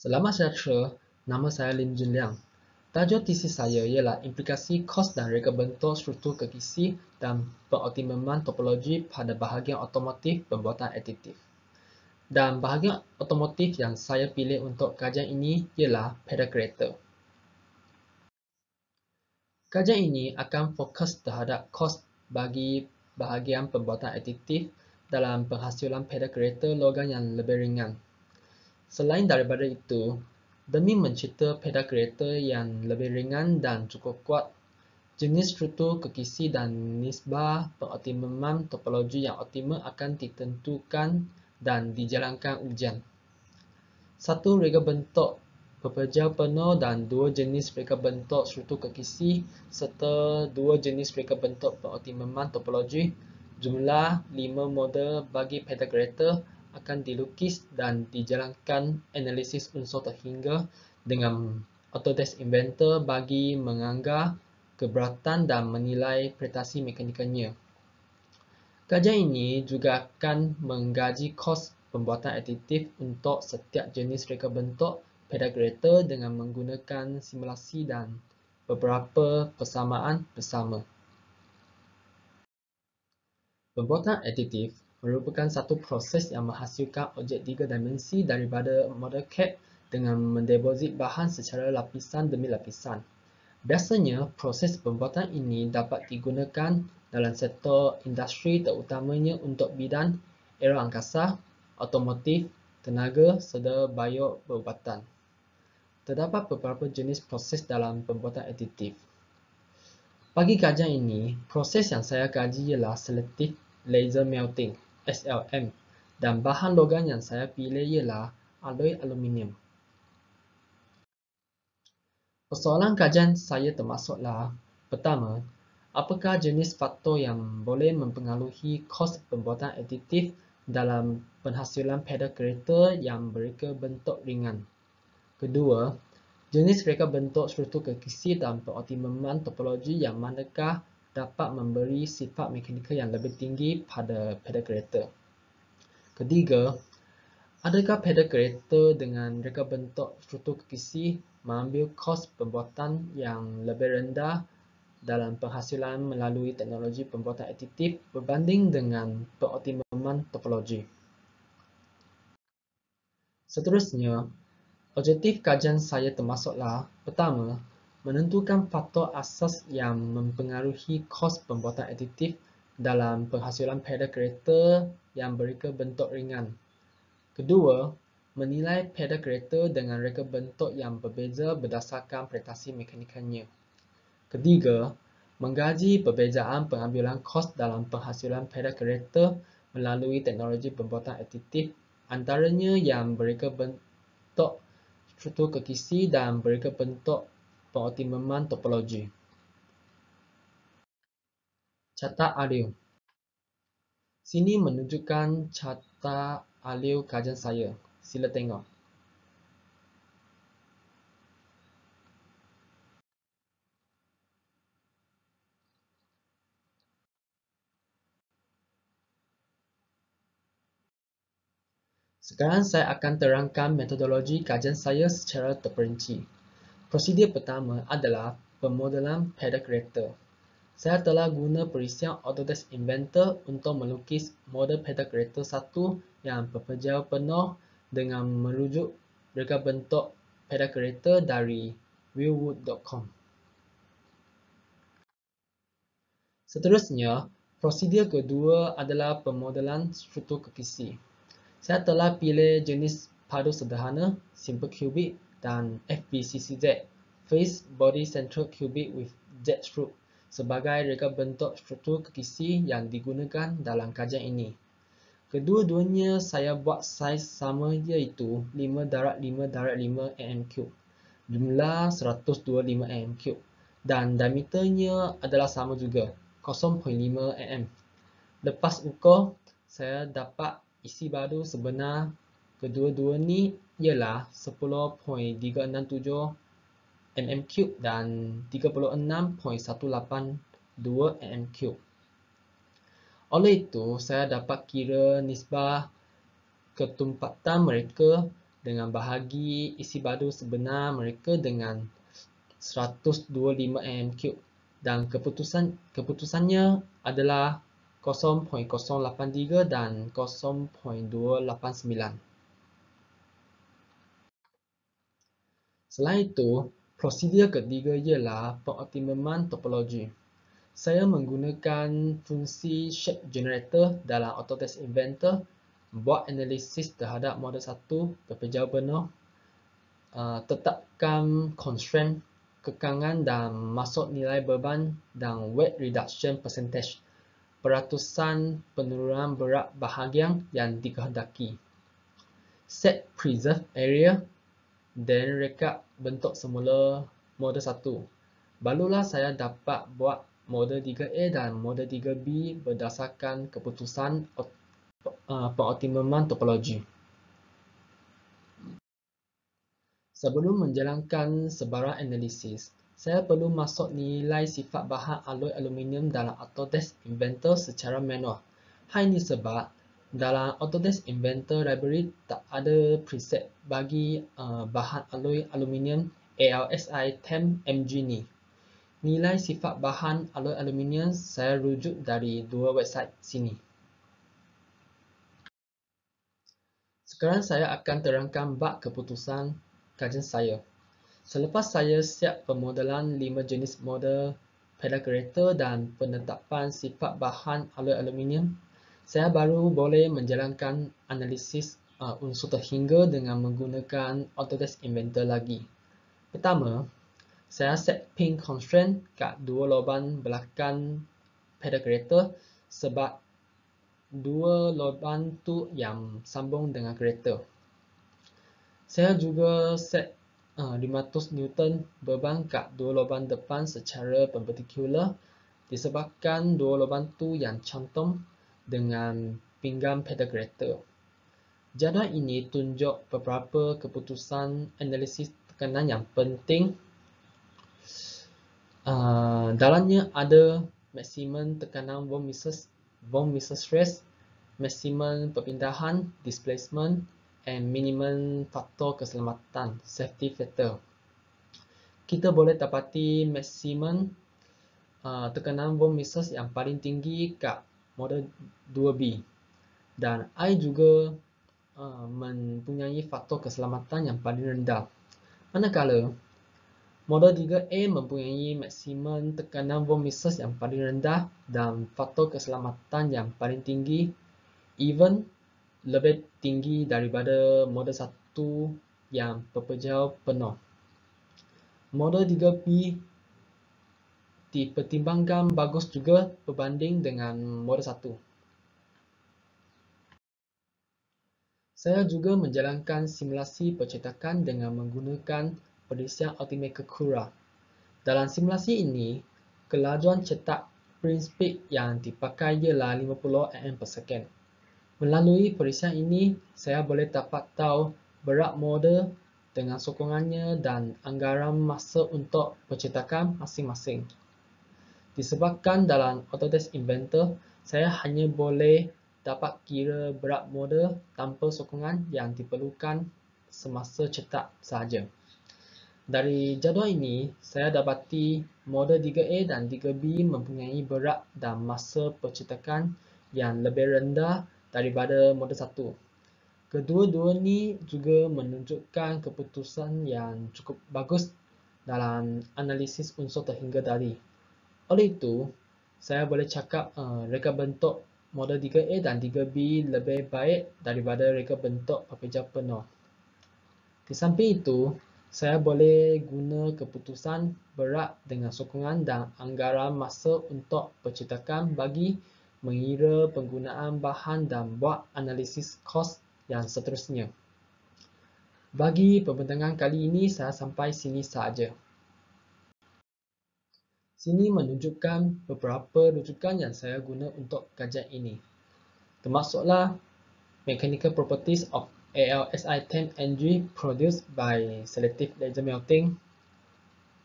Selamat sejahtera, nama saya Lim Jun Liang. Tajuk tesis saya ialah implikasi kos dan reka bentuk struktur kekisi dan pengoptimaman topologi pada bahagian otomotif pembuatan aditif. Dan bahagian otomotif yang saya pilih untuk kajian ini ialah pedal kereta. Kajian ini akan fokus terhadap kos bagi bahagian pembuatan aditif dalam penghasilan pedal kereta logam yang lebih ringan. Selain daripada itu, demi mencipta pedal kereta yang lebih ringan dan cukup kuat, jenis struktur kekisi dan nisbah pengoptimaman topologi yang optimal akan ditentukan dan dijalankan ujian. Satu reka bentuk berpejal penuh dan dua jenis reka bentuk struktur kekisi serta dua jenis reka bentuk pengoptimaman topologi, jumlah 5 model bagi pedal kereta akan dilukis dan dijalankan analisis unsur terhingga dengan Autodesk Inventor bagi menganggar keberatan dan menilai prestasi mekanikanya. Kajian ini juga akan mengkaji kos pembuatan aditif untuk setiap jenis reka bentuk pedal kereta dengan menggunakan simulasi dan beberapa persamaan bersama. Pembuatan aditif merupakan satu proses yang menghasilkan objek 3 dimensi daripada model CAD dengan mendeposit bahan secara lapisan demi lapisan. Biasanya, proses pembuatan ini dapat digunakan dalam sektor industri terutamanya untuk bidang aeroangkasa, otomotif, tenaga serta bio-perubatan. Terdapat beberapa jenis proses dalam pembuatan aditif. Bagi kajian ini, proses yang saya kaji ialah Selective Laser Melting (SLM) dan bahan logam yang saya pilih ialah alloy aluminium. Persoalan kajian saya termasuklah: pertama, apakah jenis faktor yang boleh mempengaruhi kos pembuatan aditif dalam penghasilan pedal kereta yang bereka bentuk ringan? Kedua, jenis reka bentuk struktur kekisi dan pengoptimaman topologi yang manakah dapat memberi sifat mekanikal yang lebih tinggi pada pedal kereta? Ketiga, adakah pedal kereta dengan reka bentuk struktur kekisi mengambil kos pembuatan yang lebih rendah dalam penghasilan melalui teknologi pembuatan aditif berbanding dengan pengoptimaman topologi? Seterusnya, objektif kajian saya termasuklah: pertama, menentukan faktor asas yang mempengaruhi kos pembuatan aditif dalam penghasilan pedal kereta yang bereka bentuk ringan. Kedua, menilai pedal kereta dengan reka bentuk yang berbeza berdasarkan prestasi mekanikalnya. Ketiga, mengkaji perbezaan pengambilan kos dalam penghasilan pedal kereta melalui teknologi pembuatan aditif, antaranya yang bereka bentuk struktur kekisi dan bereka bentuk pengoptimaman topologi. Carta alur. Sini menunjukkan carta alur kajian saya. Sila tengok. Sekarang saya akan terangkan metodologi kajian saya secara terperinci. Prosedur pertama adalah pemodelan pedal kereta. Saya telah guna perisian Autodesk Inventor untuk melukis model pedal kereta 1 yang berpejal penuh dengan merujuk reka bentuk pedal kereta dari wheelwood.com. Seterusnya, prosedur kedua adalah pemodelan struktur kekisi. Saya telah pilih jenis padu sederhana, Simple Cubic dan FBCCZ, Face Body Central Cubic with Z-Stroke sebagai reka bentuk struktur kekisi yang digunakan dalam kajian ini. Kedua-duanya saya buat saiz sama iaitu 5x5x5 mm3, jumlah 125 mm3 dan diameternya adalah sama juga, 0.5 mm. Lepas ukur, saya dapat isi baru sebenar kedua-dua ni ialah 10.367 mm3 dan 36.182 mm3. Oleh itu, saya dapat kira nisbah ketumpatan mereka dengan bahagi isi badu sebenar mereka dengan 125 mm3 dan keputusannya adalah 0.083 dan 0.289. Selain itu, prosedur ketiga ialah pengoptimuman topologi. Saya menggunakan fungsi shape generator dalam Autodesk Inventor, buat analisis terhadap model 1 berpejauh penuh, tetapkan constraint, kekangan dan masuk nilai beban dan weight reduction percentage, peratusan penurunan berat bahagian yang dikehendaki. Set preserve area dan rekap bentuk semula model 1. Barulah saya dapat buat model 3A dan model 3B berdasarkan keputusan pengoptimuman topologi. Sebelum menjalankan sebarang analisis, saya perlu masuk nilai sifat bahan alloy aluminium dalam Autodesk Inventor secara manual. Hal ini sebab dalam Autodesk Inventor Library tak ada preset bagi bahan alloy aluminium ALSI 10 mg ni. Nilai sifat bahan alloy aluminium saya rujuk dari dua website sini. Sekarang saya akan terangkan bab keputusan kajian saya. Selepas saya siap pemodelan 5 jenis model pedal kereta dan penetapan sifat bahan alloy aluminium, saya baru boleh menjalankan analisis unsur terhingga dengan menggunakan Autodesk Inventor lagi. Pertama, saya set pin constraint kat dua lubang belakang pedal kereta sebab dua lubang tu yang sambung dengan kereta. Saya juga set 500 Newton beban kat dua lubang depan secara perpendikular disebabkan dua lubang tu yang cantum dengan pinggang pedal kereta. Jadual ini tunjuk beberapa keputusan analisis tekanan yang penting. Dalamnya ada maksimum tekanan von Mises stress, maksimum perpindahan displacement, and minimum faktor keselamatan safety factor. Kita boleh dapati maksimum tekanan von Mises yang paling tinggi kat model 2B dan I juga mempunyai faktor keselamatan yang paling rendah. Manakala model 3A mempunyai maksimum tekanan von Mises yang paling rendah dan faktor keselamatan yang paling tinggi, even lebih tinggi daripada model 1 yang berpejauh penuh. Model 3B dipertimbangkan bagus juga berbanding dengan model 1. Saya juga menjalankan simulasi percetakan dengan menggunakan perisian Ultimaker Cura. Dalam simulasi ini, kelajuan cetak print speed yang dipakai ialah 50 mm/second. Melalui perisian ini, saya boleh dapat tahu berat model dengan sokongannya dan anggaran masa untuk percetakan masing-masing. Disebabkan dalam Autodesk Inventor, saya hanya boleh dapat kira berat model tanpa sokongan yang diperlukan semasa cetak sahaja. Dari jadual ini, saya dapati model 3A dan 3B mempunyai berat dan masa percetakan yang lebih rendah daripada model 1. Kedua-dua ni juga menunjukkan keputusan yang cukup bagus dalam analisis unsur terhingga tadi. Oleh itu, saya boleh cakap reka bentuk model 3A dan 3B lebih baik daripada reka bentuk berpejauh penuh. Di samping itu, saya boleh guna keputusan berat dengan sokongan dan anggaran masa untuk percetakan bagi mengira penggunaan bahan dan buat analisis kos yang seterusnya. Bagi pembentangan kali ini, saya sampai sini sahaja. Sini menunjukkan beberapa rujukan yang saya guna untuk kajian ini. Termasuklah Mechanical Properties of ALSI 10 mg produced by Selective Laser Melting,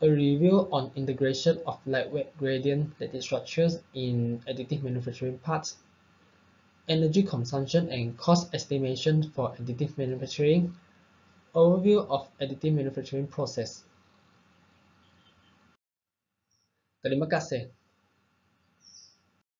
a review on integration of lightweight gradient lattice structures in additive manufacturing parts, energy consumption and cost estimation for additive manufacturing, Overview of additive manufacturing process. Terima kasih.